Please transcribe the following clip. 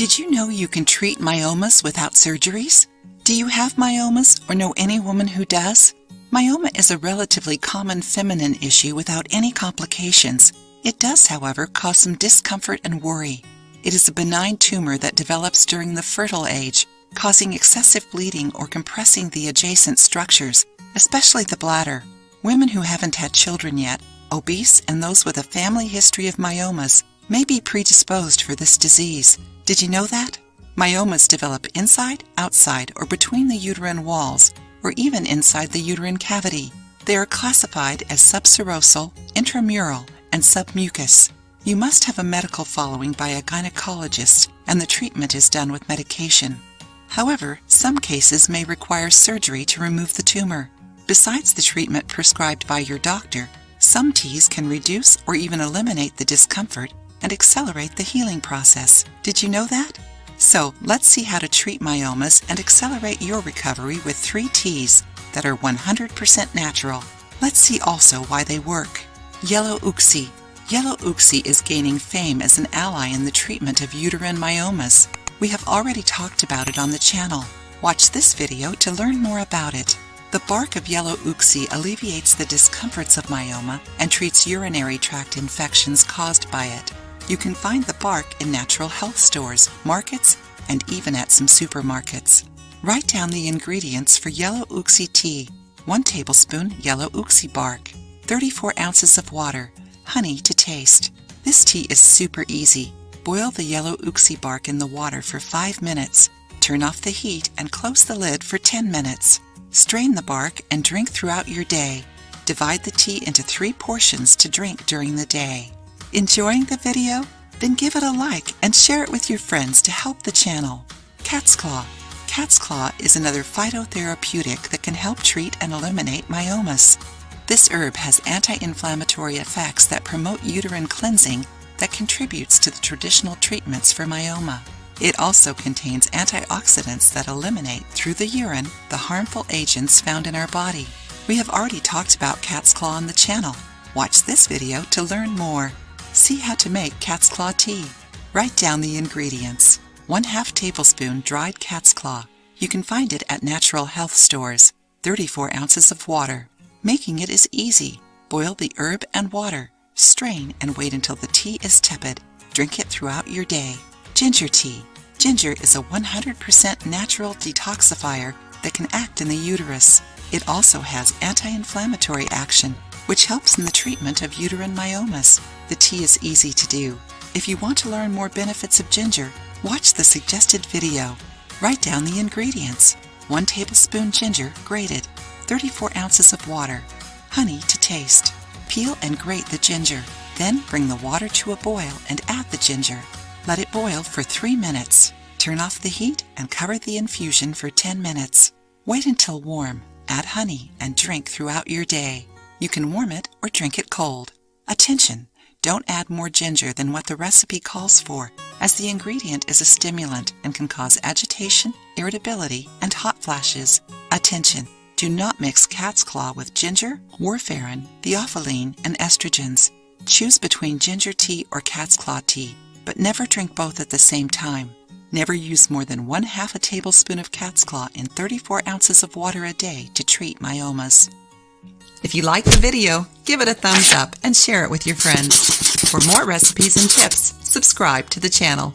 Did you know you can treat myomas without surgeries? Do you have myomas or know any woman who does? Myoma is a relatively common feminine issue without any complications. It does, however, cause some discomfort and worry. It is a benign tumor that develops during the fertile age, causing excessive bleeding or compressing the adjacent structures, especially the bladder. Women who haven't had children yet, obese, and those with a family history of myomas may be predisposed for this disease. Did you know that? Myomas develop inside, outside, or between the uterine walls, or even inside the uterine cavity. They are classified as subserosal, intramural, and submucous. You must have a medical following by a gynecologist, and the treatment is done with medication. However, some cases may require surgery to remove the tumor. Besides the treatment prescribed by your doctor, some teas can reduce or even eliminate the discomfort and accelerate the healing process. Did you know that? So, let's see how to treat myomas and accelerate your recovery with 3 teas that are 100% natural. Let's see also why they work. Yellow Uxie. Yellow Uxie is gaining fame as an ally in the treatment of uterine myomas. We have already talked about it on the channel. Watch this video to learn more about it. The bark of Yellow Uxie alleviates the discomforts of myoma and treats urinary tract infections caused by it. You can find the bark in natural health stores, markets, and even at some supermarkets. Write down the ingredients for Yellow Uxie tea. 1 tablespoon Yellow Uxie bark, 34 ounces of water, honey to taste. This tea is super easy. Boil the Yellow Uxie bark in the water for 5 minutes. Turn off the heat and close the lid for 10 minutes. Strain the bark and drink throughout your day. Divide the tea into 3 portions to drink during the day. Enjoying the video? Then give it a like and share it with your friends to help the channel. Cat's Claw. Cat's Claw is another phytotherapeutic that can help treat and eliminate myomas. This herb has anti-inflammatory effects that promote uterine cleansing that contributes to the traditional treatments for myoma. It also contains antioxidants that eliminate through the urine the harmful agents found in our body. We have already talked about Cat's Claw on the channel. Watch this video to learn more. See how to make cat's claw tea. Write down the ingredients. 1/2 tablespoon dried cat's claw. You can find it at natural health stores. 34 ounces of water. Making it is easy. Boil the herb and water. Strain and wait until the tea is tepid. Drink it throughout your day. Ginger tea. Ginger is a 100% natural detoxifier that can act in the uterus. It also has anti-inflammatory action, which helps in the treatment of uterine myomas. The tea is easy to do. If you want to learn more benefits of ginger, watch the suggested video. Write down the ingredients. 1 tablespoon ginger, grated, 34 ounces of water, honey to taste. Peel and grate the ginger. Then bring the water to a boil and add the ginger. Let it boil for 3 minutes. Turn off the heat and cover the infusion for 10 minutes. Wait until warm. Add honey and drink throughout your day. You can warm it or drink it cold. Attention! Don't add more ginger than what the recipe calls for, as the ingredient is a stimulant and can cause agitation, irritability, and hot flashes. Attention! Do not mix cat's claw with ginger, warfarin, theophylline, and estrogens. Choose between ginger tea or cat's claw tea, but never drink both at the same time. Never use more than 1/2 tablespoon of cat's claw in 34 ounces of water a day to treat myomas. If you like the video, give it a thumbs up and share it with your friends. For more recipes and tips, subscribe to the channel.